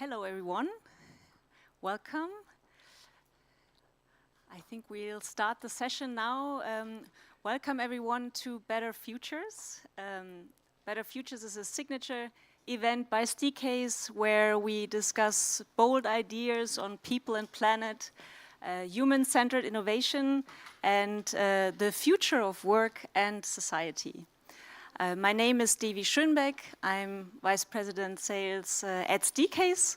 Hello, everyone. Welcome. I think we'll start the session now. Welcome, everyone, to Better Futures. Better Futures is a signature event by Steelcase where we discuss bold ideas on people and planet, human-centered innovation, and the future of work and society. My name is Devi Schönbeck. I'm Vice President Sales at Steelcase,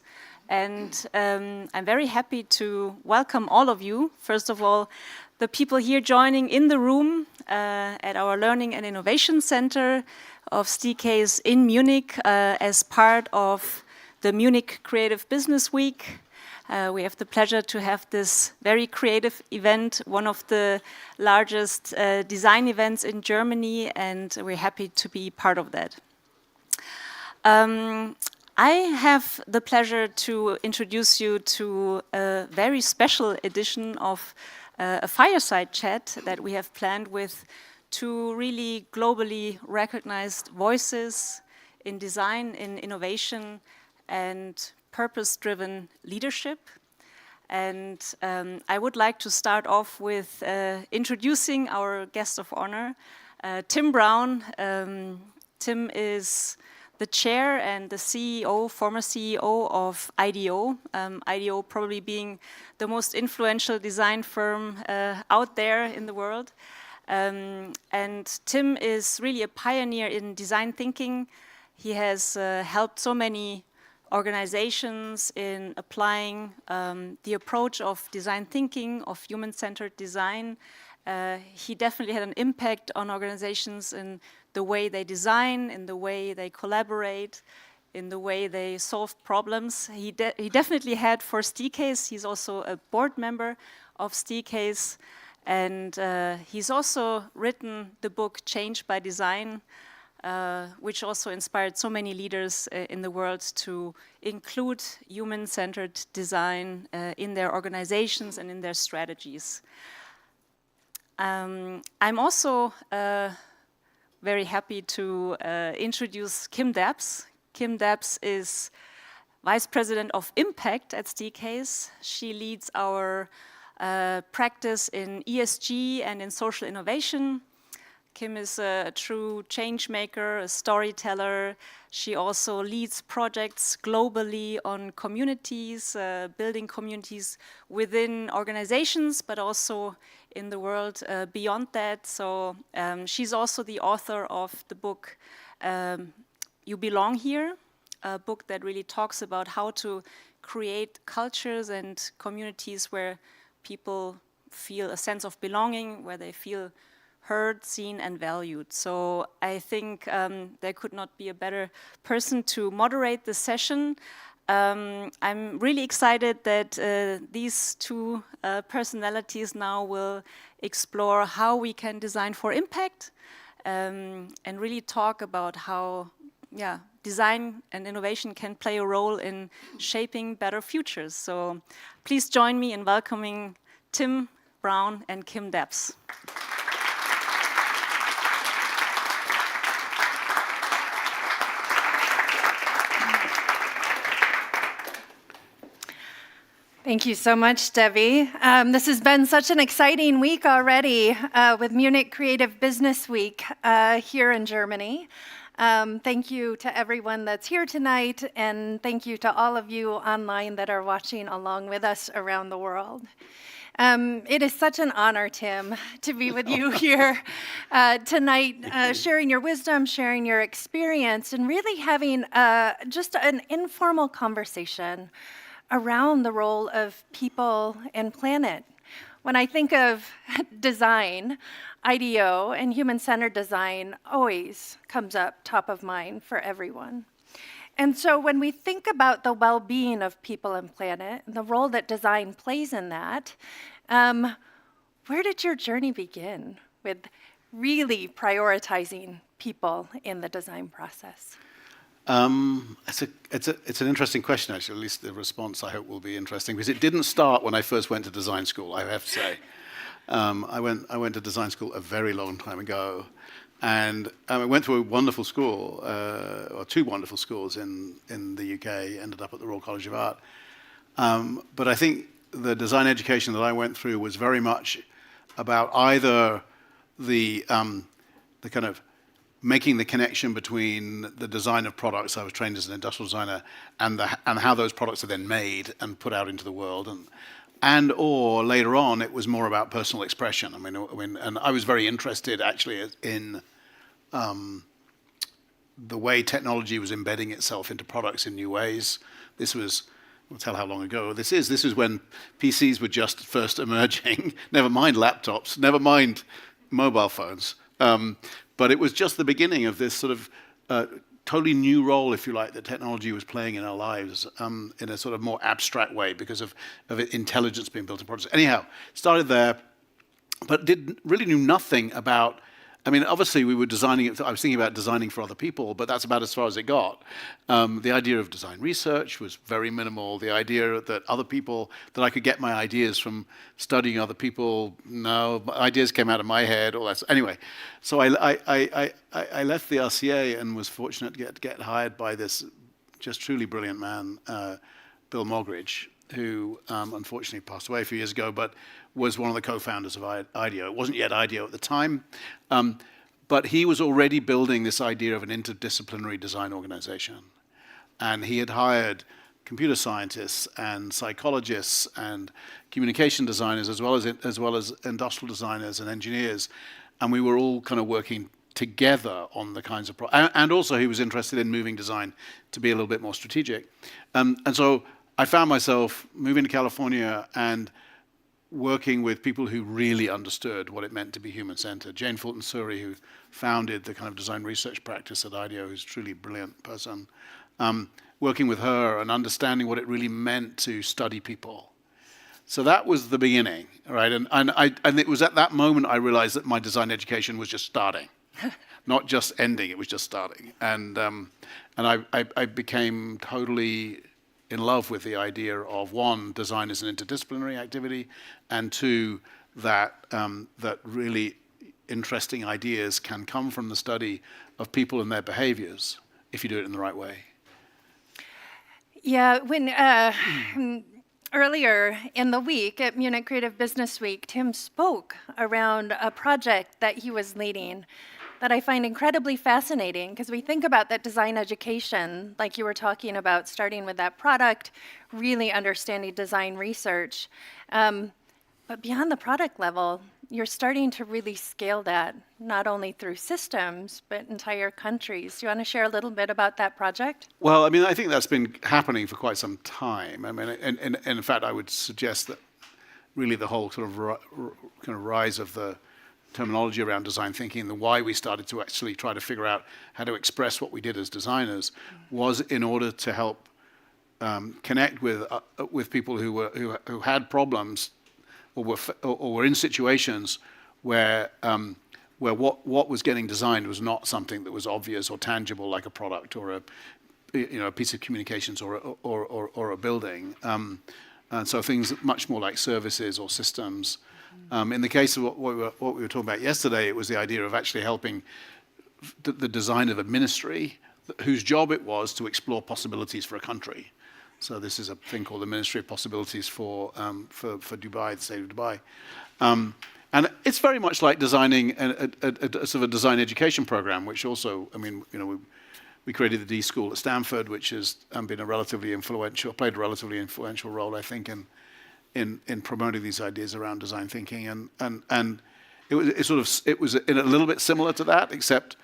and I'm very happy to welcome all of you. First of all, the people here joining in the room at our Learning and Innovation Center of Steelcase in Munich as part of the Munich Creative Business Week. We have the pleasure to have this very creative event, one of the largest design events in Germany, and we're happy to be part of that. I have the pleasure to introduce you to a very special edition of a Fireside chat that we have planned with two really globally recognized voices in design, in innovation, and purpose-driven leadership. And I would like to start off with introducing our guest of honor, Tim Brown. Tim is the chair and the CEO, former CEO of IDEO. IDEO probably being the most influential design firm out there in the world. And Tim is really a pioneer in design thinking. He has helped so many organizations in applying the approach of design thinking, of human-centered design. He definitely had an impact on organizations in the way they design, in the way they collaborate, in the way they solve problems. He definitely had for Steelcase. He's also a board member of Steelcase, and he's also written the book Change by Design, which also inspired so many leaders in the world to include human-centered design in their organizations and in their strategies. I'm also very happy to introduce Kim Dabbs. Kim Dabbs is Vice President of Impact at Steelcase. She leads our practice in ESG and in social innovation. Kim is a true change maker, a storyteller. She also leads projects globally on communities, building communities within organizations, but also in the world beyond that. So she's also the author of the book You Belong Here, a book that really talks about how to create cultures and communities where people feel a sense of belonging, where they feel heard, seen, and valued. So I think there could not be a better person to moderate the session. I'm really excited that these two personalities now will explore how we can design for impact and really talk about how design and innovation can play a role in shaping better futures. So please join me in welcoming Tim Brown and Kim Dabbs. Thank you so much, Debbie. This has been such an exciting week already with Munich Creative Business Week here in Germany. Thank you to everyone that's here tonight, and thank you to all of you online that are watching along with us around the world. It is such an honor, Tim, to be with you here tonight, sharing your wisdom, sharing your experience, and really having just an informal conversation around the role of people and planet. When I think of design, IDEO and human-centered design always comes up top of mind for everyone. And so when we think about the well-being of people and planet, and the role that design plays in that, where did your journey begin with really prioritizing people in the design process? It's an interesting question, actually. At least the response, I hope, will be interesting, because it didn't start when I first went to design school, I have to say. I went to design school a very long time ago, and I went to a wonderful school, or two wonderful schools in the UK. Ended up at the Royal College of Art. But I think the design education that I went through was very much about either the kind of making the connection between the design of products. I was trained as an industrial designer, and how those products are then made and put out into the world, and or later on it was more about personal expression. I mean, and I was very interested actually in the way technology was embedding itself into products in new ways. This was, I'll tell how long ago this is. This is when PCs were just first emerging. Never mind laptops, never mind mobile phones. But it was just the beginning of this sort of totally new role, if you like, that technology was playing in our lives in a sort of more abstract way because of intelligence being built in products. Anyhow, started there, but really knew nothing about. I mean, obviously we were designing it. I was thinking about designing for other people, but that's about as far as it got. The idea of design research was very minimal. The idea that other people, that I could get my ideas from studying other people, no, ideas came out of my head. All that. Anyway, so I left the RCA and was fortunate to get hired by this just truly brilliant man, Bill Mogridge, who unfortunately passed away a few years ago, but was one of the co-founders of IDEO. It wasn't yet IDEO at the time, but he was already building this idea of an interdisciplinary design organization. And he had hired computer scientists and psychologists and communication designers, as well as industrial designers and engineers. And we were all kind of working together on the kinds of and also he was interested in moving design to be a little bit more strategic. And so I found myself moving to California and working with people who really understood what it meant to be human-centered. Jane Fulton-Suri, who founded the kind of design research practice at IDEO, who's a truly brilliant person, working with her and understanding what it really meant to study people. So that was the beginning, right? And it was at that moment I realized that my design education was just starting, not just ending, it was just starting. And I became totally in love with the idea of, one, design as an interdisciplinary activity, and two, that really interesting ideas can come from the study of people and their behaviors if you do it in the right way. Yeah, when earlier in the week at Munich Creative Business Week, Tim spoke around a project that he was leading that I find incredibly fascinating, because we think about that design education, like you were talking about, starting with that product, really understanding design research. But beyond the product level, you're starting to really scale that, not only through systems, but entire countries. Do you want to share a little bit about that project? Well, I mean, I think that's been happening for quite some time. I mean, and in fact, I would suggest that really the whole sort of kind of rise of the terminology around design thinking and the why we started to actually try to figure out how to express what we did as designers was in order to help connect with people who had problems or were in situations where what was getting designed was not something that was obvious or tangible, like a product or a piece of communications or a building, and so things much more like services or systems. In the case of what we were talking about yesterday, it was the idea of actually helping the design of a ministry whose job it was to explore possibilities for a country. So this is a thing called the Ministry of Possibilities for Dubai, the state of Dubai. And it's very much like designing a sort of a design education program, which also, I mean, we created the D School at Stanford, which has been played a relatively influential role, I think, in promoting these ideas around design thinking, and it was a little bit similar to that, except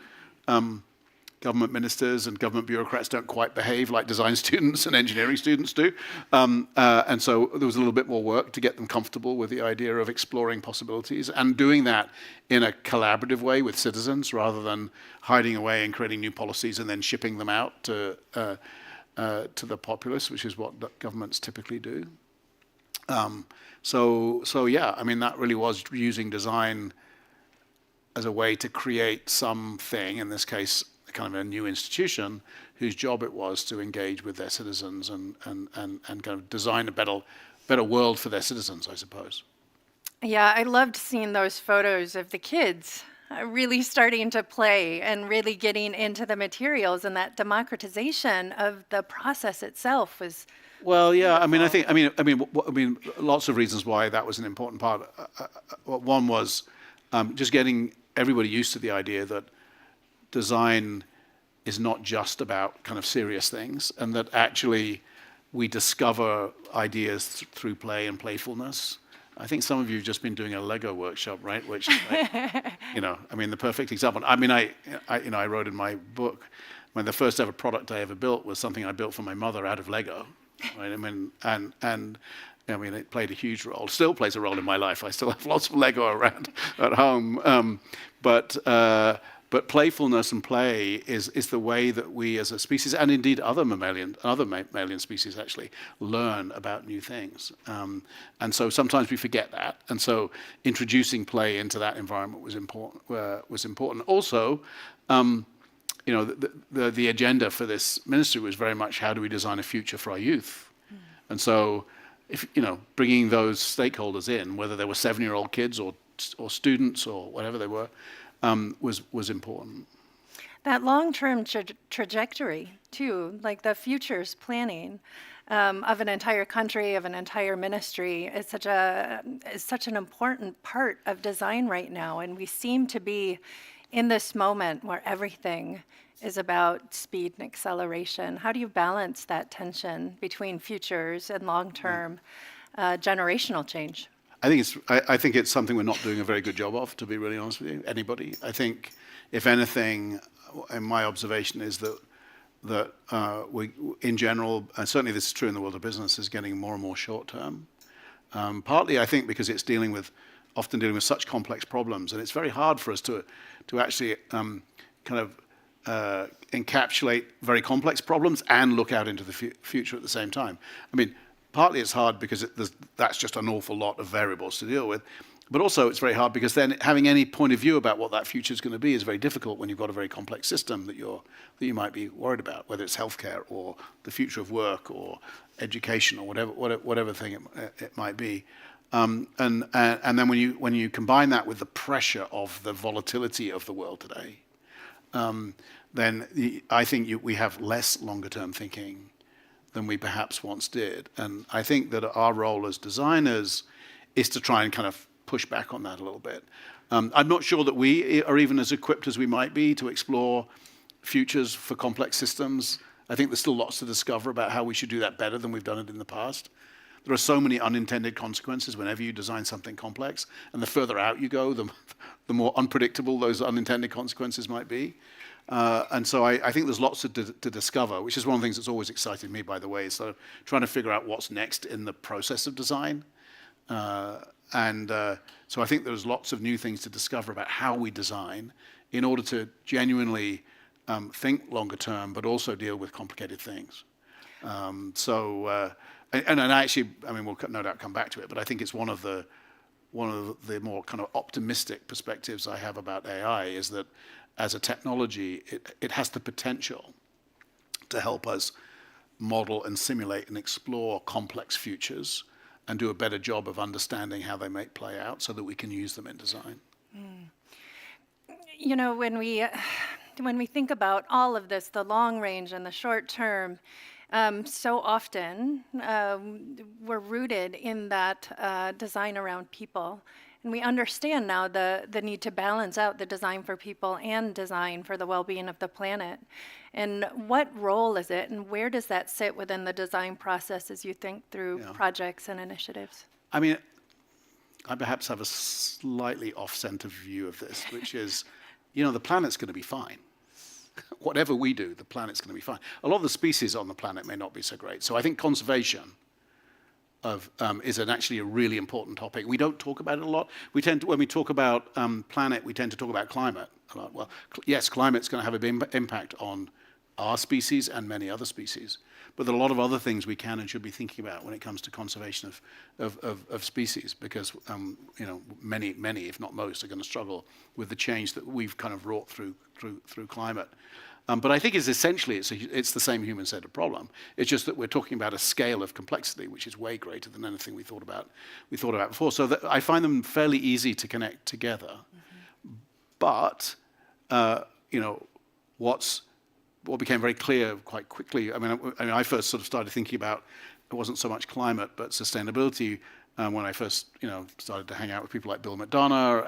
government ministers and government bureaucrats don't quite behave like design students and engineering students do, and so there was a little bit more work to get them comfortable with the idea of exploring possibilities and doing that in a collaborative way with citizens rather than hiding away and creating new policies and then shipping them out to the populace, which is what governments typically do. So yeah, I mean, that really was using design as a way to create something, in this case, kind of a new institution, whose job it was to engage with their citizens and kind of design a better world for their citizens, I suppose. Yeah, I loved seeing those photos of the kids really starting to play and really getting into the materials, and that democratization of the process itself was Well, yeah. I mean, beautiful. I mean, lots of reasons why that was an important part. One was just getting everybody used to the idea that design is not just about kind of serious things, and that actually we discover ideas through play and playfulness. I think some of you have just been doing a Lego workshop, right? Which, like, I mean, the perfect example. I mean, I wrote in my book, when the first ever product I ever built was something I built for my mother out of Lego, right? I mean, and I mean, it played a huge role. Still plays a role in my life. I still have lots of Lego around at home, but playfulness and play is the way that we as a species, and indeed other mammalian species actually, learn about new things. And so sometimes we forget that. And so introducing play into that environment was important. Also, the agenda for this ministry was very much how do we design a future for our youth. And so, if bringing those stakeholders in, whether they were 7-year-old kids or students or whatever they were, was important. That long-term trajectory, too, like the futures planning of an entire country, of an entire ministry, is such an important part of design right now. And we seem to be in this moment where everything is about speed and acceleration. How do you balance that tension between futures and long-term generational change? I think it's something we're not doing a very good job of, to be really honest with you, anybody. I think, if anything, and my observation is that we, in general, and certainly this is true in the world of business, is getting more and more short term. Partly, I think, because it's often dealing with such complex problems, and it's very hard for us to actually kind of encapsulate very complex problems and look out into the future at the same time. I mean, partly it's hard because that's just an awful lot of variables to deal with. But also it's very hard because then having any point of view about what that future is going to be is very difficult when you've got a very complex system that you might be worried about, whether it's healthcare or the future of work or education or whatever thing it might be. And then when you combine that with the pressure of the volatility of the world today, then I think we have less longer term thinking than we perhaps once did. And I think that our role as designers is to try and kind of push back on that a little bit. I'm not sure that we are even as equipped as we might be to explore futures for complex systems. I think there's still lots to discover about how we should do that better than we've done it in the past. There are so many unintended consequences whenever you design something complex, and the further out you go, the more unpredictable those unintended consequences might be. And so I think there's lots to discover, which is one of the things that's always excited me, by the way, is sort of trying to figure out what's next in the process of design. So I think there's lots of new things to discover about how we design in order to genuinely think longer term, but also deal with complicated things. And actually, I mean, we'll no doubt come back to it, but I think it's one of the more kind of optimistic perspectives I have about AI is that as a technology, it has the potential to help us model and simulate and explore complex futures and do a better job of understanding how they might play out so that we can use them in design. You know, when we think about all of this, the long range and the short term, so often we're rooted in that design around people. And we understand now the need to balance out the design for people and design for the well-being of the planet. And what role is it, and where does that sit within the design process as you think through projects and initiatives? I mean, I perhaps have a slightly off-center view of this, which is, the planet's going to be fine. Whatever we do, the planet's going to be fine. A lot of the species on the planet may not be so great. So I think conservation is actually a really important topic. We don't talk about it a lot. When we talk about planet, we tend to talk about climate a lot. Well, yes, climate's going to have a big impact on our species and many other species. But there are a lot of other things we can and should be thinking about when it comes to conservation of species, because many, if not most, are going to struggle with the change that we've kind of wrought through climate. But I think it's essentially it's the same human-centered problem. It's just that we're talking about a scale of complexity which is way greater than anything we thought about before. So I find them fairly easy to connect together. But what became very clear quite quickly. I mean, I first sort of started thinking about it wasn't so much climate but sustainability when I first started to hang out with people like Bill McDonough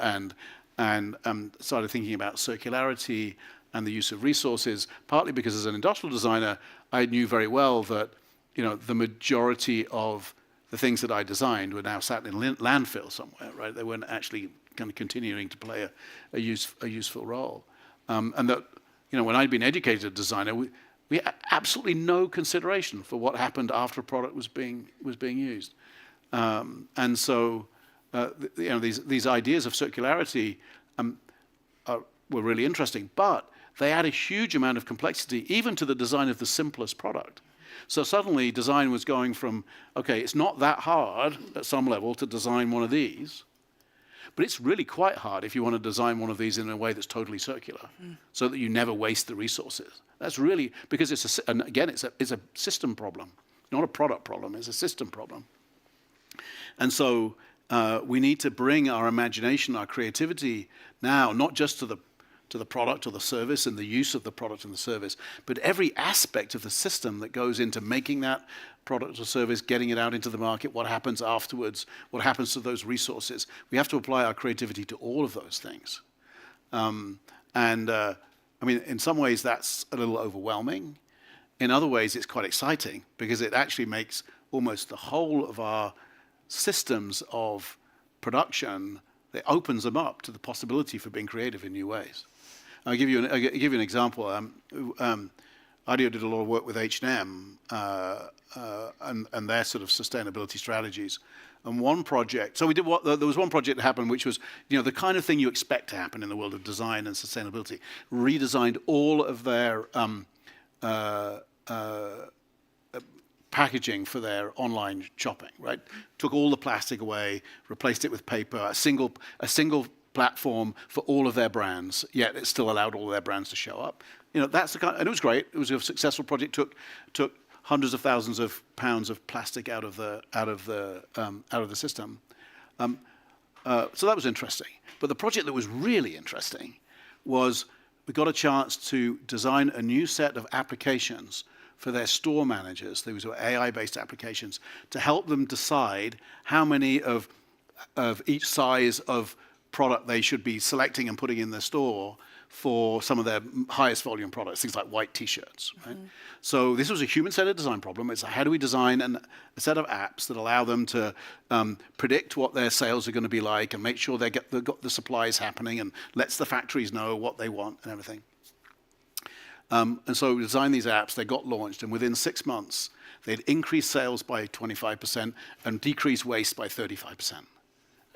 and started thinking about circularity and the use of resources, partly because as an industrial designer, I knew very well that, the majority of the things that I designed were now sat in landfill somewhere, right? They weren't actually kind of continuing to play a useful role. And that, when I'd been educated as a designer, we had absolutely no consideration for what happened after a product was being used. And so, these ideas of circularity were really interesting, but they add a huge amount of complexity even to the design of the simplest product. So suddenly design was going from, okay, it's not that hard at some level to design one of these, but it's really quite hard if you want to design one of these in a way that's totally circular, so that you never waste the resources. That's really, because it's a system problem, not a product problem, it's a system problem. And so we need to bring our imagination, our creativity now, not just to the product or the service and the use of the product and the service, but every aspect of the system that goes into making that product or service, getting it out into the market, what happens afterwards, what happens to those resources. We have to apply our creativity to all of those things. I mean, in some ways that's a little overwhelming. In other ways it's quite exciting because it actually makes almost the whole of our systems of production, it opens them up to the possibility for being creative in new ways. I'll give you an example. IDEO did a lot of work with H&M and their sort of sustainability strategies. And one project, so there was one project that happened which was, the kind of thing you expect to happen in the world of design and sustainability. Redesigned all of their packaging for their online shopping, right? Took all the plastic away, replaced it with paper, a single platform for all of their brands, yet it still allowed all of their brands to show up. That's the kind, and it was great. It was a successful project. Took hundreds of thousands of pounds of plastic out of the system. So that was interesting. But the project that was really interesting was we got a chance to design a new set of applications for their store managers. These were AI-based applications to help them decide how many of each size of product they should be selecting and putting in their store for some of their highest volume products, things like white t-shirts, right? So this was a human-centered design problem. It's how do we design a set of apps that allow them to predict what their sales are going to be like and make sure they've got the supplies happening and lets the factories know what they want and everything. And so we designed these apps, they got launched, and within 6 months, they'd increased sales by 25% and decreased waste by 35%.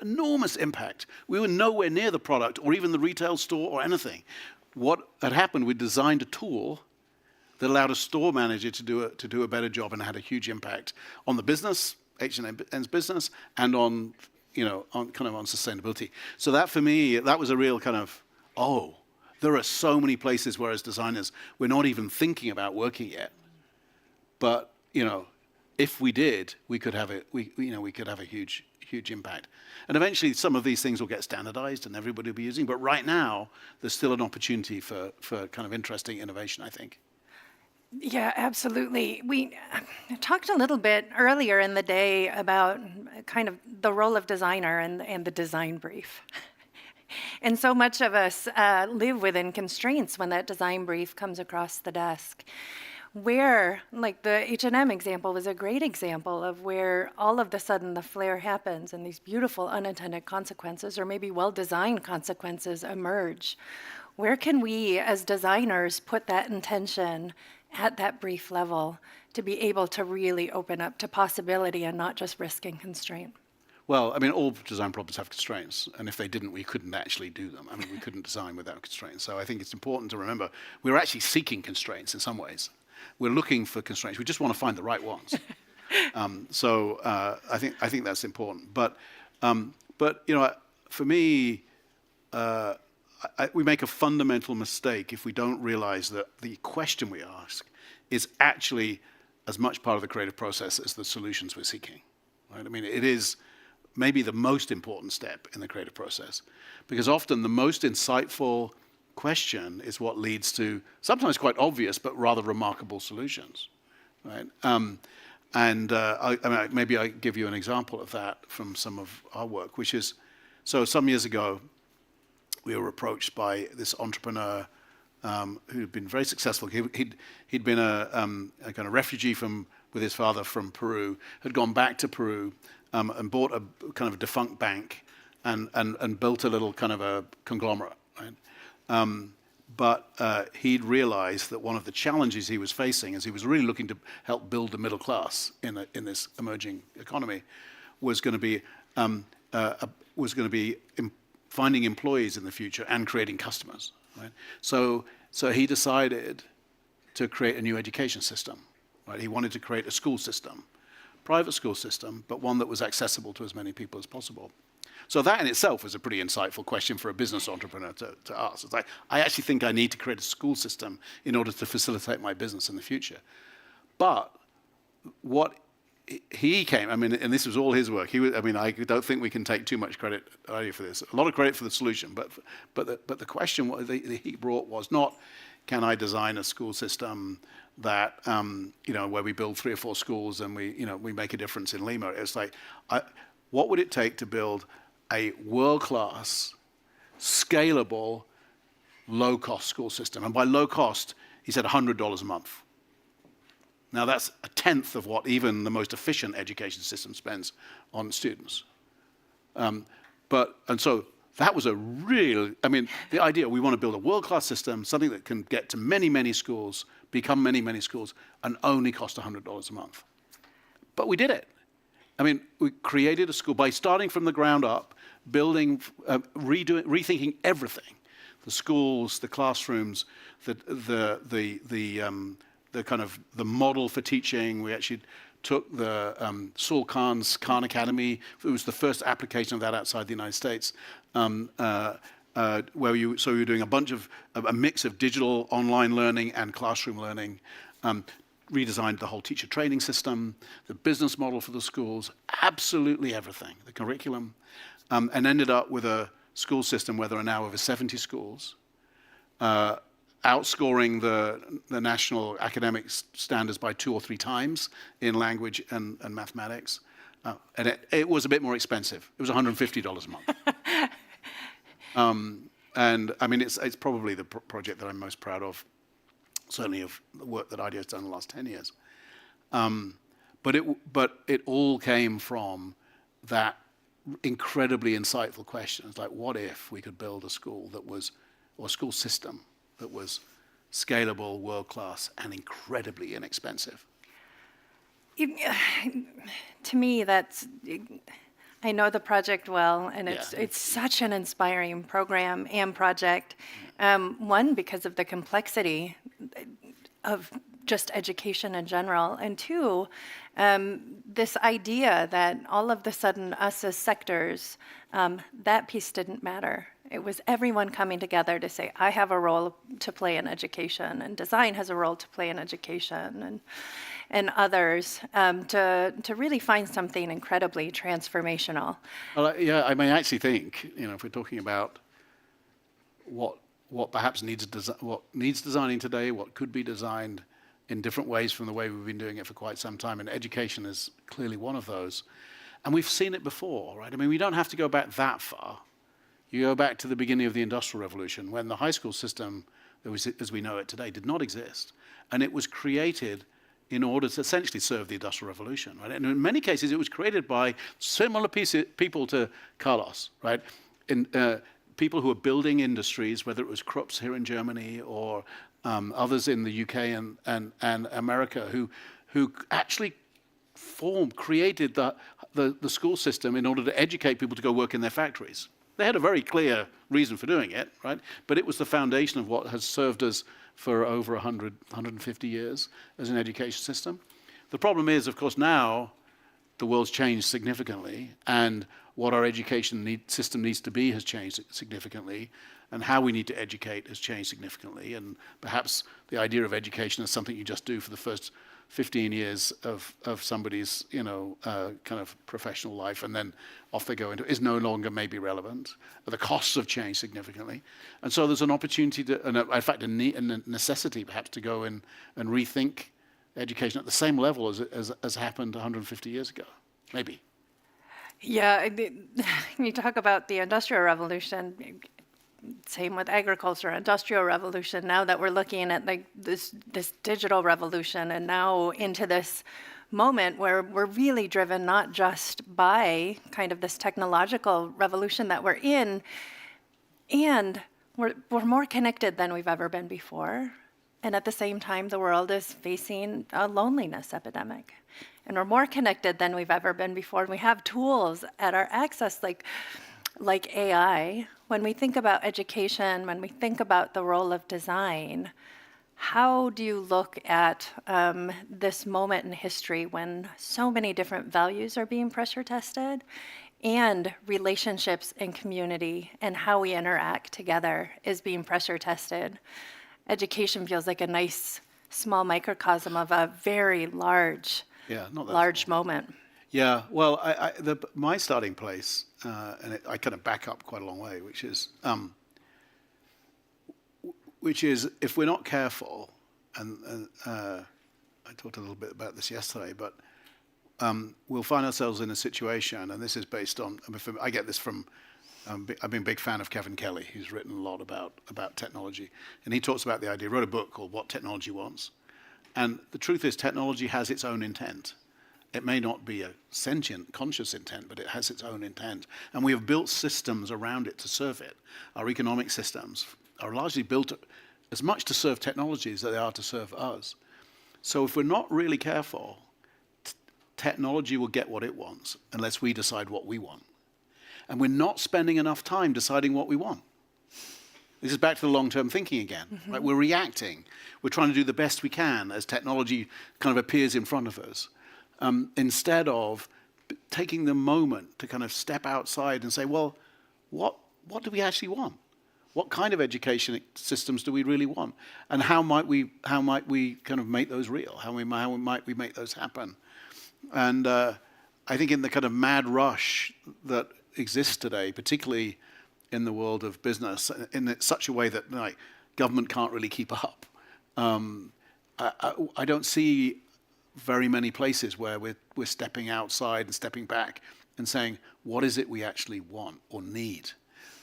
Enormous impact. We were nowhere near the product or even the retail store or anything. What had happened, we designed a tool that allowed a store manager to do a better job, and had a huge impact on the business, H&M's business, and on sustainability. So that for me, that was a real kind of, there are so many places where as designers we're not even thinking about working yet. But if we did, we could have a huge impact. And eventually some of these things will get standardized and everybody will be using. But right now, there's still an opportunity for kind of interesting innovation, I think. Yeah, absolutely. We talked a little bit earlier in the day about kind of the role of designer and the design brief. And so much of us live within constraints when that design brief comes across the desk. Where, like the H&M example was a great example of where all of a sudden the flare happens and these beautiful unintended consequences, or maybe well-designed consequences, emerge. Where can we as designers put that intention at that brief level to be able to really open up to possibility and not just risk and constraint? Well, I mean, all design problems have constraints, and if they didn't, we couldn't actually do them. I mean, we couldn't design without constraints. So I think it's important to remember we're actually seeking constraints in some ways. We're looking for constraints. We just want to find the right ones. I think that's important. But for me, we make a fundamental mistake if we don't realize that the question we ask is actually as much part of the creative process as the solutions we're seeking. Right? I mean, it is maybe the most important step in the creative process, because often the most insightful question is what leads to sometimes quite obvious but rather remarkable solutions. Right? Maybe I give you an example of that from some of our work, which is, so some years ago, we were approached by this entrepreneur who'd been very successful. He'd been a kind of refugee with his father from Peru, had gone back to Peru and bought a kind of a defunct bank and built a little kind of a conglomerate. Right? But he'd realized that one of the challenges he was facing, as he was really looking to help build the middle class in this emerging economy, was going to be finding employees in the future and creating customers. Right? So he decided to create a new education system. Right? He wanted to create a school system, private school system, but one that was accessible to as many people as possible. So that in itself was a pretty insightful question for a business entrepreneur to ask. It's like, I actually think I need to create a school system in order to facilitate my business in the future. But what he came, I mean, and this was all his work. I don't think we can take too much credit for this. A lot of credit for the solution, but the question that he brought was not, can I design a school system that where we build 3 or 4 schools and we make a difference in Lima? It's like, what would it take to build a world-class, scalable, low-cost school system? And by low cost, he said $100 a month. Now that's a tenth of what even the most efficient education system spends on students. So that was the idea, we want to build a world-class system, something that can get to many, many schools, become many, many schools, and only cost $100 a month. But we did it. I mean, we created a school by starting from the ground up, building, rethinking everything: the schools, the classrooms, the kind of the model for teaching. We actually took the Saul Kahn's Khan Academy. It was the first application of that outside the United States, where you were doing a mix of digital online learning and classroom learning. Redesigned the whole teacher training system, the business model for the schools, absolutely everything, the curriculum, and ended up with a school system where there are now over 70 schools, outscoring the national academic standards by 2 or 3 times in language and mathematics. And it was a bit more expensive. It was $150 a month. And I mean, it's probably the project that I'm most proud of, certainly of the work that IDEO has done in the last 10 years. But it all came from that incredibly insightful question. It's like, what if we could build a school or a school system that was scalable, world-class, and incredibly inexpensive? To me, I know the project well, and it's such an inspiring program and project. One, because of the complexity of just education in general, and 2, this idea that all of a sudden us as sectors, that piece didn't matter. It was everyone coming together to say, I have a role to play in education, and design has a role to play in education, and others, to really find something incredibly transformational. Well, I mean, I actually think, if we're talking about what perhaps needs designing today, what could be designed in different ways from the way we've been doing it for quite some time, and education is clearly one of those. And we've seen it before, right? I mean, we don't have to go back that far. You go back to the beginning of the Industrial Revolution, when the high school system, as we know it today, did not exist. And it was created in order to essentially serve the Industrial Revolution, right? And in many cases, it was created by similar people to Carlos, right? People who were building industries, whether it was Krupp's here in Germany or others in the UK and America, who actually created the school system in order to educate people to go work in their factories. They had a very clear reason for doing it, right? But it was the foundation of what has served us for over 150 years as an education system. The problem is, of course, now the world's changed significantly, and what our education system needs to be has changed significantly, and how we need to educate has changed significantly. And perhaps the idea of education as something you just do for the first 15 years of somebody's, kind of professional life, and then off they go into it, is no longer maybe relevant. The costs have changed significantly. And so there's an opportunity to, and in fact, a necessity perhaps to go in and rethink education at the same level as happened 150 years ago, maybe. Yeah, you talk about the Industrial Revolution, same with agriculture, Industrial Revolution, now that we're looking at like this digital revolution, and now into this moment where we're really driven not just by kind of this technological revolution that we're in, and we're more connected than we've ever been before. And at the same time, the world is facing a loneliness epidemic. And we're more connected than we've ever been before. And we have tools at our access like AI. When we think about education, when we think about the role of design, how do you look at this moment in history when so many different values are being pressure tested, and relationships and community and how we interact together is being pressure tested? Education feels like a nice small microcosm of a very large moment. Yeah, well, my starting place, and I kind of back up quite a long way, which is if we're not careful, and I talked a little bit about this yesterday, but we'll find ourselves in a situation, and this is based on, I get this from, I've been a big fan of Kevin Kelly, who's written a lot about technology, and he talks about the idea, wrote a book called What Technology Wants, and the truth is technology has its own intent. It may not be a sentient, conscious intent, but it has its own intent. And we have built systems around it to serve it. Our economic systems are largely built as much to serve technology as they are to serve us. So if we're not really careful, technology will get what it wants unless we decide what we want. And we're not spending enough time deciding what we want. This is back to the long-term thinking again. Mm-hmm. Right? We're reacting. We're trying to do the best we can as technology kind of appears in front of us. Instead of taking the moment to kind of step outside and say, well, what do we actually want? What kind of education systems do we really want? And how might we kind of make those real? How might we make those happen? And I think in the kind of mad rush that exists today, particularly in the world of business, in such a way that government can't really keep up, I don't see very many places where we're stepping outside and stepping back and saying, what is it we actually want or need?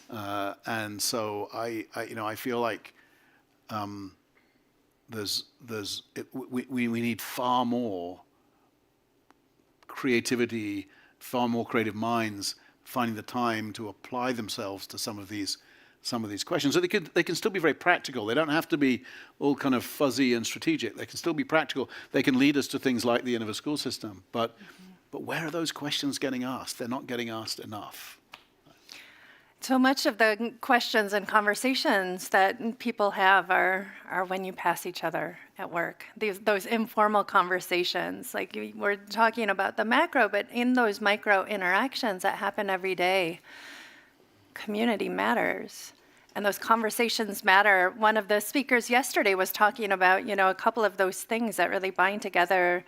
And so I feel like we need far more creativity, far more creative minds finding the time to apply themselves to some of these questions. So they can still be very practical. They don't have to be all kind of fuzzy and strategic. They can still be practical. They can lead us to things like the end of a school system. But where are those questions getting asked? They're not getting asked enough. So much of the questions and conversations that people have are when you pass each other at work. Those informal conversations, like we're talking about the macro, but in those micro interactions that happen every day, community matters. And those conversations matter. One of the speakers yesterday was talking about, a couple of those things that really bind together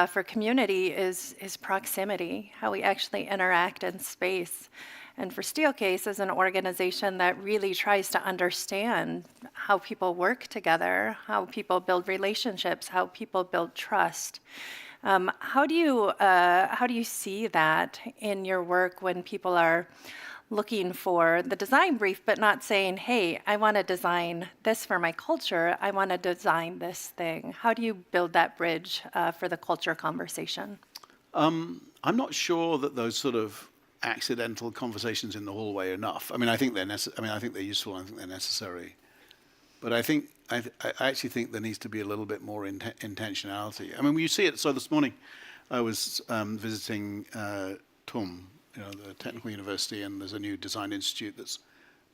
for community is proximity, how we actually interact in space. And for Steelcase as an organization that really tries to understand how people work together, how people build relationships, how people build trust. How do you see that in your work when people are looking for the design brief, but not saying, hey, I want to design this for my culture, I want to design this thing? How do you build that bridge for the culture conversation? I'm not sure that those sort of accidental conversations in the hallway are enough. I think they're I think they're useful. I think they're necessary. But I actually think there needs to be a little bit more intentionality. You see it. So this morning, I was visiting TUM, the Technical University, and there's a new design institute that's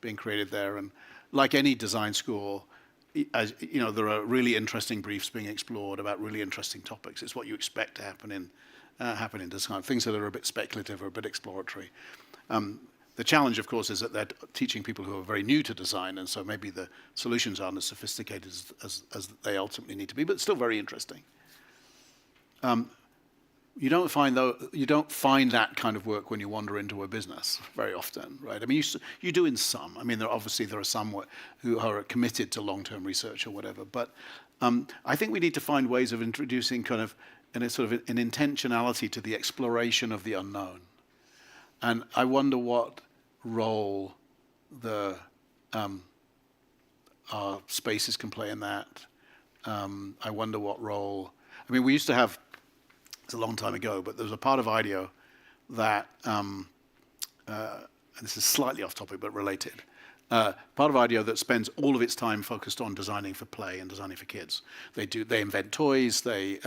being created there. And like any design school, there are really interesting briefs being explored about really interesting topics. It's what you expect to happen happen in design, things that are a bit speculative or a bit exploratory. The challenge, of course, is that they're teaching people who are very new to design, and so maybe the solutions aren't as sophisticated as they ultimately need to be, but still very interesting. You don't find that kind of work when you wander into a business very often, right? I mean, you do in some. I mean, there are some who are committed to long-term research or whatever, but I think we need to find ways of introducing kind of an intentionality to the exploration of the unknown. And I wonder what role our spaces can play in that. I wonder what role. I mean, we used to have. It's a long time ago, but there was a part of IDEO that. And this is slightly off topic, but related. Part of IDEO that spends all of its time focused on designing for play and designing for kids. They invent toys. They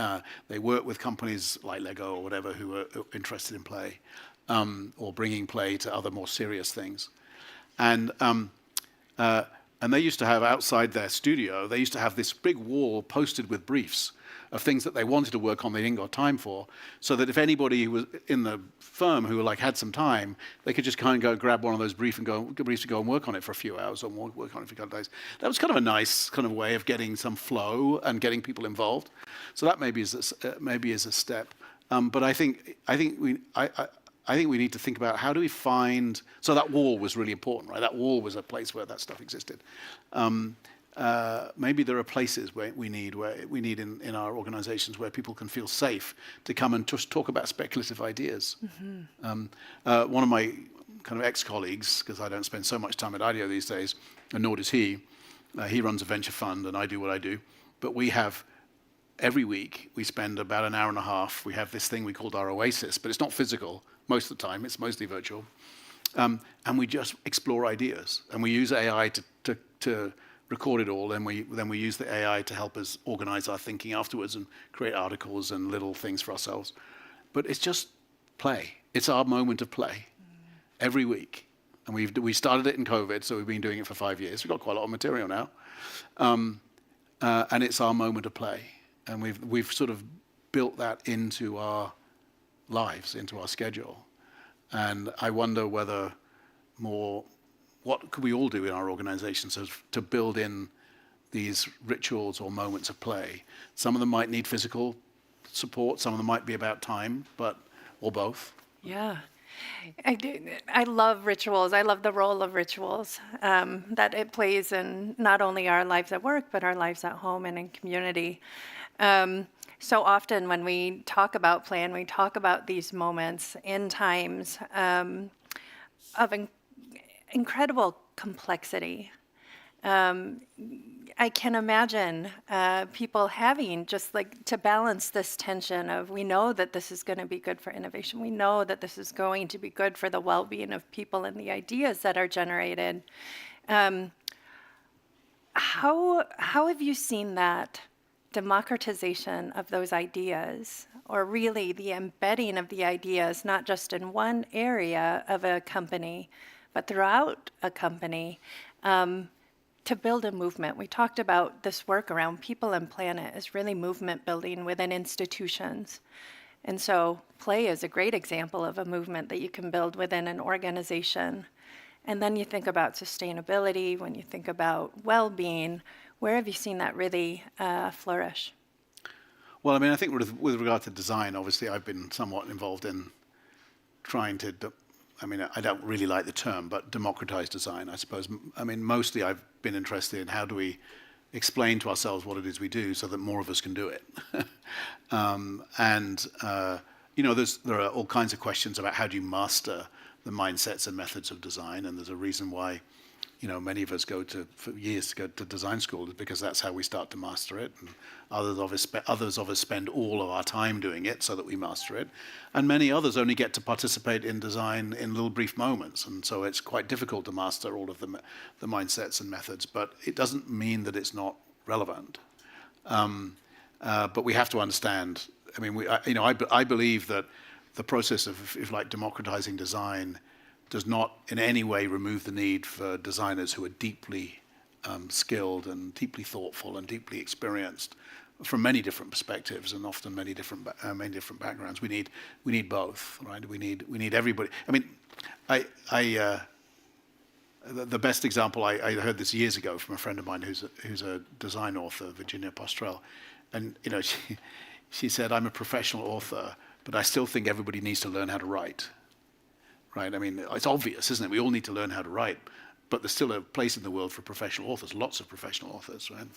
work with companies like Lego or whatever who are interested in play. Or bringing play to other more serious things. And they used to have outside their studio, they used to have this big wall posted with briefs of things that they wanted to work on they didn't got time for, so that if anybody who was in the firm who had some time, they could just kind of go grab one of those briefs and go and work on it for a few hours or work on it for a couple of days. That was kind of a nice kind of way of getting some flow and getting people involved. So that maybe is a step. But I think we need to think about how do we find. So that wall was really important, right? That wall was a place where that stuff existed. Maybe there are places where we need in our organizations where people can feel safe to come and just talk about speculative ideas. Mm-hmm. One of my kind of ex-colleagues, because I don't spend so much time at IDEO these days, and nor does he runs a venture fund and I do what I do, but we have. Every week, we spend about an hour and a half. We have this thing we called our Oasis, but it's not physical most of the time. It's mostly virtual. And we just explore ideas. And we use AI to record it all. And then we use the AI to help us organize our thinking afterwards and create articles and little things for ourselves. But it's just play. It's our moment of play every week. And we started it in COVID, so we've been doing it for 5 years. We've got quite a lot of material now. And it's our moment of play. And we've sort of built that into our lives, into our schedule. And I wonder what could we all do in our organizations to build in these rituals or moments of play. Some of them might need physical support, some of them might be about time, or both. Yeah. I love rituals. I love the role of rituals that it plays in not only our lives at work, but our lives at home and in community. So often when we talk about play and we talk about these moments in times of incredible complexity, I can imagine people having just to balance this tension of we know that this is going to be good for innovation. We know that this is going to be good for the well-being of people and the ideas that are generated. How have you seen that democratization of those ideas, or really the embedding of the ideas, not just in one area of a company, but throughout a company, to build a movement? We talked about this work around people and planet is really movement building within institutions. And so play is a great example of a movement that you can build within an organization. And then you think about sustainability, when you think about well-being, where have you seen that really flourish? Well, I mean, I think with regard to design, obviously I've been somewhat involved in trying to, I don't really like the term, but democratize design, I suppose. I mean, mostly I've been interested in how do we explain to ourselves what it is we do so that more of us can do it. There are all kinds of questions about how do you master the mindsets and methods of design, and there's a reason why many of us for years to go to design school, because that's how we start to master it. And others of us spend all of our time doing it so that we master it. And many others only get to participate in design in little brief moments. And so it's quite difficult to master all of the mindsets and methods, but it doesn't mean that it's not relevant. But we have to understand, I believe that the process of, if like, democratizing design does not in any way remove the need for designers who are deeply skilled and deeply thoughtful and deeply experienced from many different perspectives and often many different backgrounds. We need both, right? We need everybody. I mean, the best example, I heard this years ago from a friend of mine who's a design author, Virginia Postrel, and she said, "I'm a professional author, but I still think everybody needs to learn how to write." Right? I mean, it's obvious, isn't it? We all need to learn how to write, but there's still a place in the world for professional authors, lots of professional authors, right?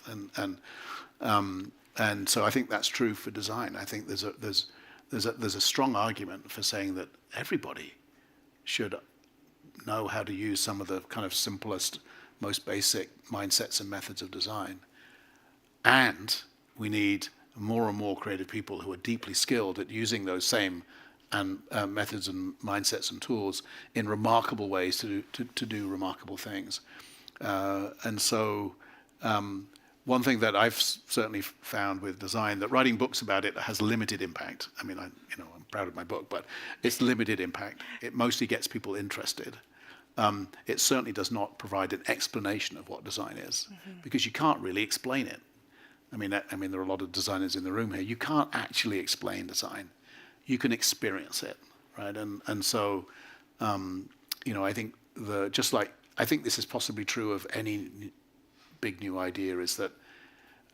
And so I think that's true for design. I think there's a strong argument for saying that everybody should know how to use some of the kind of simplest, most basic mindsets and methods of design. And we need more and more creative people who are deeply skilled at using those same methods and mindsets and tools in remarkable ways to do remarkable things. And so one thing that I've certainly found with design, that writing books about it has limited impact. I mean, I'm proud of my book, but it's limited impact. It mostly gets people interested. It certainly does not provide an explanation of what design is, because you can't really explain it. I mean, there are a lot of designers in the room here. You can't actually explain design. You can experience it, right? And so, I think I think this is possibly true of any big new idea, is that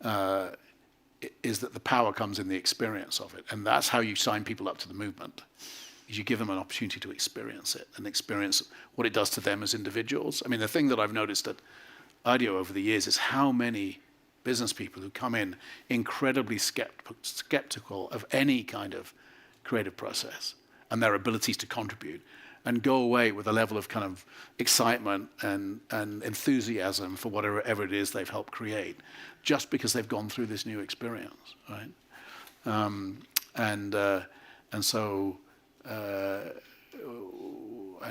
the power comes in the experience of it, and that's how you sign people up to the movement. Is you give them an opportunity to experience it and experience what it does to them as individuals. I mean, the thing that I've noticed at IDEO over the years is how many business people who come in incredibly skeptical of any kind of creative process and their abilities to contribute, and go away with a level of kind of excitement and enthusiasm for whatever it is they've helped create, just because they've gone through this new experience, right? And so I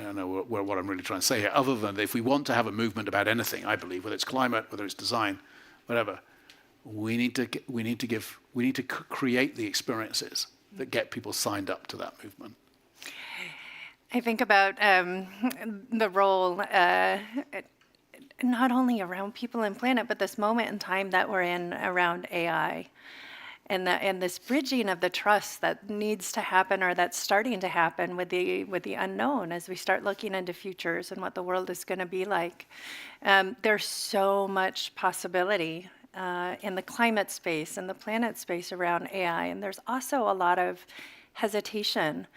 don't know what I'm really trying to say here, other than that if we want to have a movement about anything, I believe, whether it's climate, whether it's design, whatever, we need to create the experiences that get people signed up to that movement. I think about the role not only around people and planet, but this moment in time that we're in around AI, and this bridging of the trust that needs to happen, or that's starting to happen with the unknown as we start looking into futures and what the world is going to be like. There's so much possibility in the climate space and the planet space around AI, and there's also a lot of hesitation.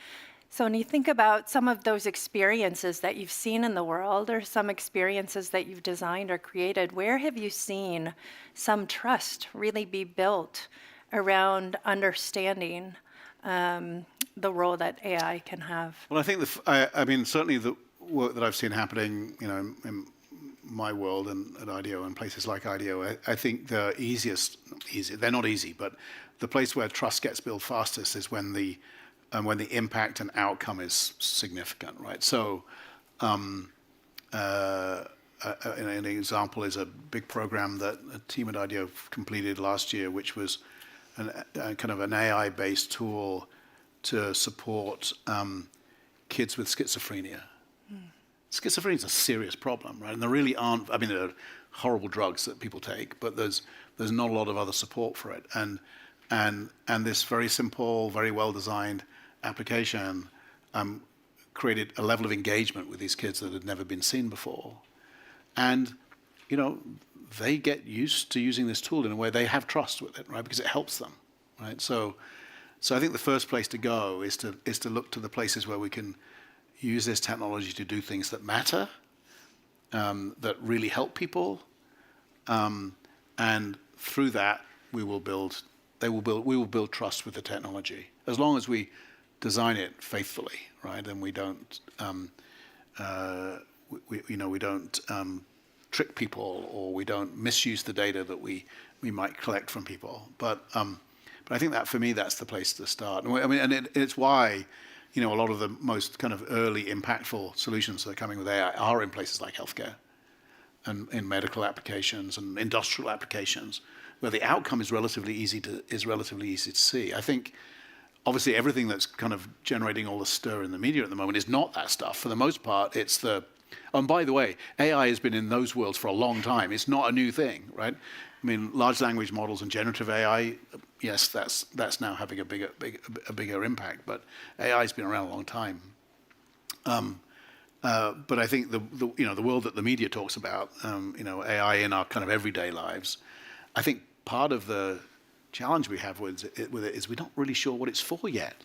So when you think about some of those experiences that you've seen in the world, or some experiences that you've designed or created, where have you seen some trust really be built around understanding the role that AI can have? Well, I think I mean, certainly the work that I've seen happening, in my world and at IDEO and places like IDEO, I think the they're not easy, but the place where trust gets built fastest is when the impact and outcome is significant, right? So, an example is a big program that a team at IDEO completed last year, which was kind of an AI-based tool to support kids with schizophrenia. Schizophrenia is a serious problem, right? And there really aren't. I mean, there are horrible drugs that people take, but there's not a lot of other support for it. And this very simple, very well-designed application created a level of engagement with these kids that had never been seen before. And, they get used to using this tool in a way they have trust with it, right? Because it helps them, right? So I think the first place to go is to look to the places where we can use this technology to do things that matter, that really help people, and through that we will build trust with the technology, as long as we design it faithfully, right? And we don't, we don't trick people, or we don't misuse the data that we might collect from people. But I think that for me, that's the place to start. And it's why, a lot of the most kind of early impactful solutions that are coming with AI are in places like healthcare and in medical applications and industrial applications, where the outcome is relatively easy to see. I think, obviously, everything that's kind of generating all the stir in the media at the moment is not that stuff. For the most part, it's the And by the way, AI has been in those worlds for a long time. It's not a new thing, right? I mean, large language models and generative AI, yes, that's now having a bigger impact. But AI has been around a long time. But I think the world that the media talks about, AI in our kind of everyday lives, I think part of the challenge we have with it is we're not really sure what it's for yet.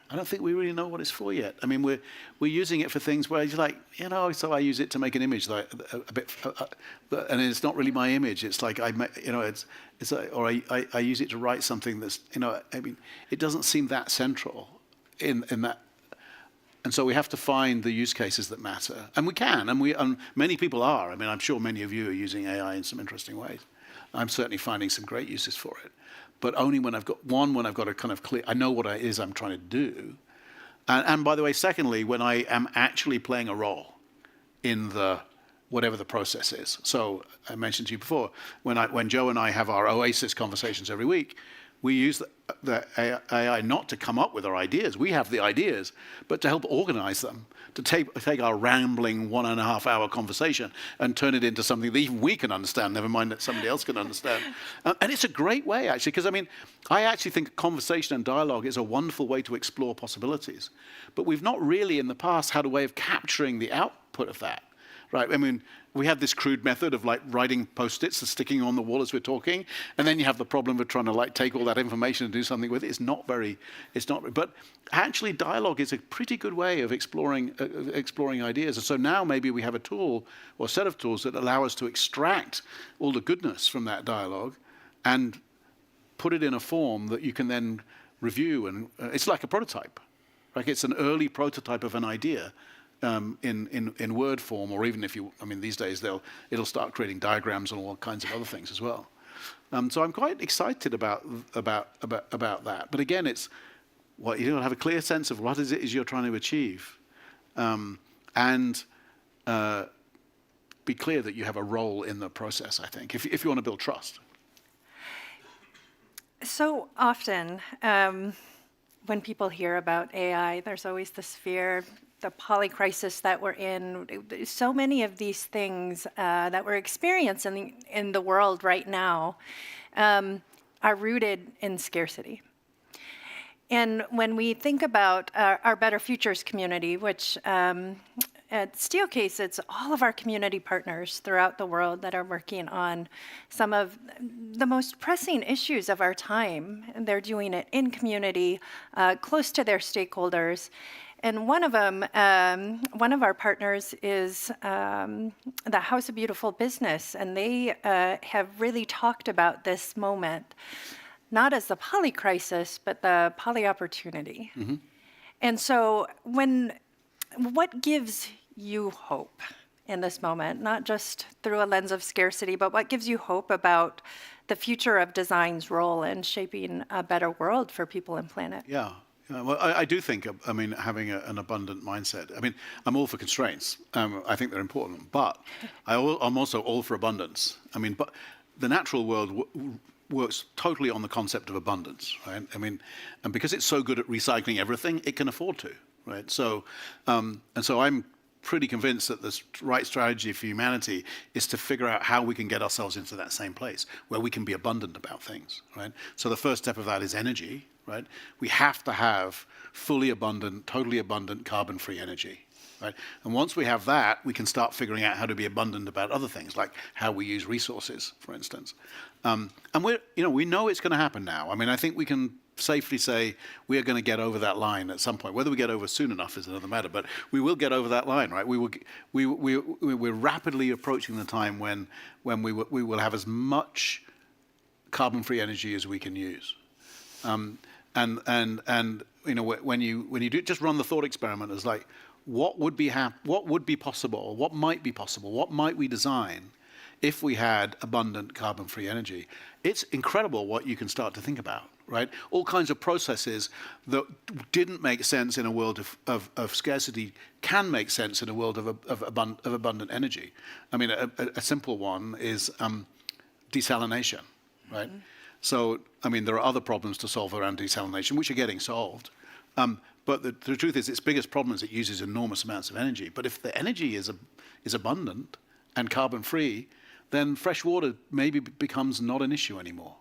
I don't think we really know what it's for yet. I mean, we're using it for things where it's like, so I use it to make an image like a bit, and it's not really my image. It's like it's like, or I use it to write something that's, I mean, it doesn't seem that central in that. And so we have to find the use cases that matter, and we can, and many people are. I mean, I'm sure many of you are using AI in some interesting ways. I'm certainly finding some great uses for it, but only when I've got a kind of clear, I know what it is I'm trying to do. And by the way, secondly, when I am actually playing a role in whatever the process is. So I mentioned to you before, when Joe and I have our Oasis conversations every week, we use the AI not to come up with our ideas. We have the ideas, but to help organize them, to take our rambling 1.5-hour conversation and turn it into something that even we can understand, never mind that somebody else can understand. And it's a great way, actually, because, I mean, I actually think conversation and dialogue is a wonderful way to explore possibilities. But we've not really, in the past, had a way of capturing the output of that. Right, I mean, we have this crude method of like writing Post-its and sticking on the wall as we're talking, and then you have the problem of trying to like take all that information and do something with it. It's not, but actually dialogue is a pretty good way of exploring ideas. And so now maybe we have a tool or a set of tools that allow us to extract all the goodness from that dialogue and put it in a form that you can then review. And it's like a prototype. Like it's an early prototype of an idea. In word form, or even these days it'll start creating diagrams and all kinds of other things as well. So I'm quite excited about that. But again, it's you don't have a clear sense of what it is you're trying to achieve, and be clear that you have a role in the process. I think if you want to build trust. So often, when people hear about AI, there's always this fear. The polycrisis that we're in, so many of these things that we're experiencing in the world right now are rooted in scarcity. And when we think about our Better Futures community, which at Steelcase, it's all of our community partners throughout the world that are working on some of the most pressing issues of our time. And they're doing it in community, close to their stakeholders. And one of them, one of our partners is the House of Beautiful Business, and they have really talked about this moment, not as the poly crisis, but the poly opportunity. Mm-hmm. And so what gives you hope in this moment, not just through a lens of scarcity, but what gives you hope about the future of design's role in shaping a better world for people and planet? Yeah. Well, I do think, having an abundant mindset. I mean, I'm all for constraints. I think they're important, but I'm also all for abundance. I mean, but the natural world works totally on the concept of abundance, right? I mean, and because it's so good at recycling everything, it can afford to, right? So, and so I'm pretty convinced that the right strategy for humanity is to figure out how we can get ourselves into that same place where we can be abundant about things, right? So the first step of that is energy. Right? We have to have fully abundant, totally abundant carbon-free energy. Right? And once we have that, we can start figuring out how to be abundant about other things, like how we use resources, for instance. And we know it's going to happen now. I mean, I think we can safely say we are going to get over that line at some point. Whether we get over soon enough is another matter, but we will get over that line, right? We're rapidly approaching the time when we will have as much carbon-free energy as we can use. And when you do just run the thought experiment as like what would be possible, what might be possible, what might we design if we had abundant carbon-free energy? It's incredible what you can start to think about, right? All kinds of processes that didn't make sense in a world of scarcity can make sense in a world of abundant energy. I mean, a simple one is desalination, right? Mm-hmm. So, I mean, there are other problems to solve around desalination, which are getting solved. But the truth is, its biggest problem is it uses enormous amounts of energy. But if the energy is abundant and carbon-free, then fresh water maybe becomes not an issue anymore,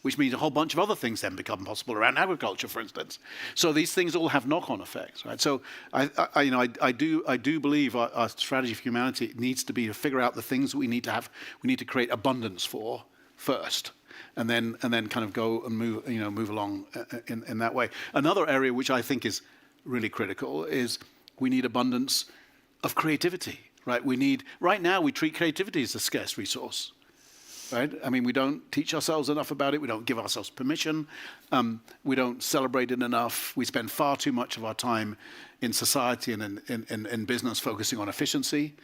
which means a whole bunch of other things then become possible around agriculture, for instance. So these things all have knock-on effects, right? So I do believe our strategy for humanity needs to be to figure out the things that we need to have. We need to create abundance for first, and then kind of go and move along in that way. Another area which I think is really critical is we need abundance of creativity, right? Right now we treat creativity as a scarce resource. Right? I mean, we don't teach ourselves enough about it. We don't give ourselves permission. We don't celebrate it enough. We spend far too much of our time in society and in business focusing on efficiency,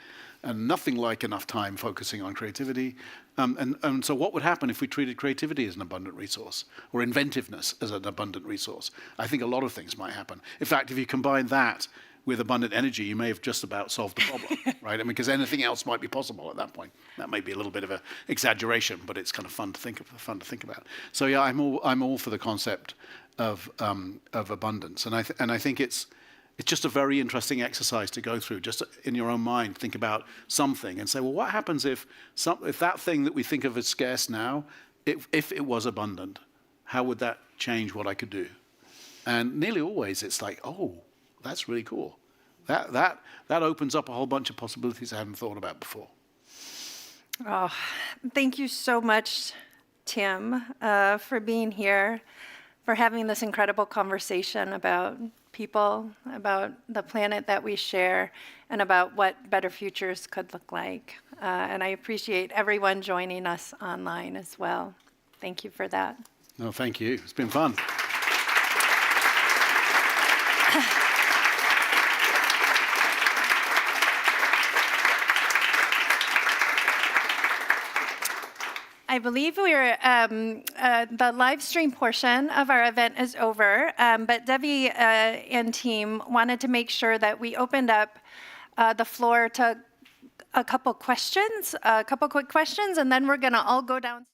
and nothing like enough time focusing on creativity. And so what would happen if we treated creativity as an abundant resource, or inventiveness as an abundant resource? I think a lot of things might happen. In fact, if you combine that with abundant energy, you may have just about solved the problem, right? I mean, because anything else might be possible at that point. That may be a little bit of an exaggeration, but it's kind of fun to think about. So yeah, I'm all for the concept of abundance, and I think it's just a very interesting exercise to go through. Just in your own mind, think about something and say, well, what happens if that thing that we think of as scarce now, if it was abundant, how would that change what I could do? And nearly always, it's like, oh, that's really cool. That opens up a whole bunch of possibilities I hadn't thought about before. Oh, thank you so much, Tim, for being here, for having this incredible conversation about people, about the planet that we share, and about what better futures could look like. And I appreciate everyone joining us online as well. Thank you for that. No, thank you. It's been fun. I believe the live stream portion of our event is over, but Debbie and team wanted to make sure that we opened up the floor to a couple quick questions, and then we're going to all go down.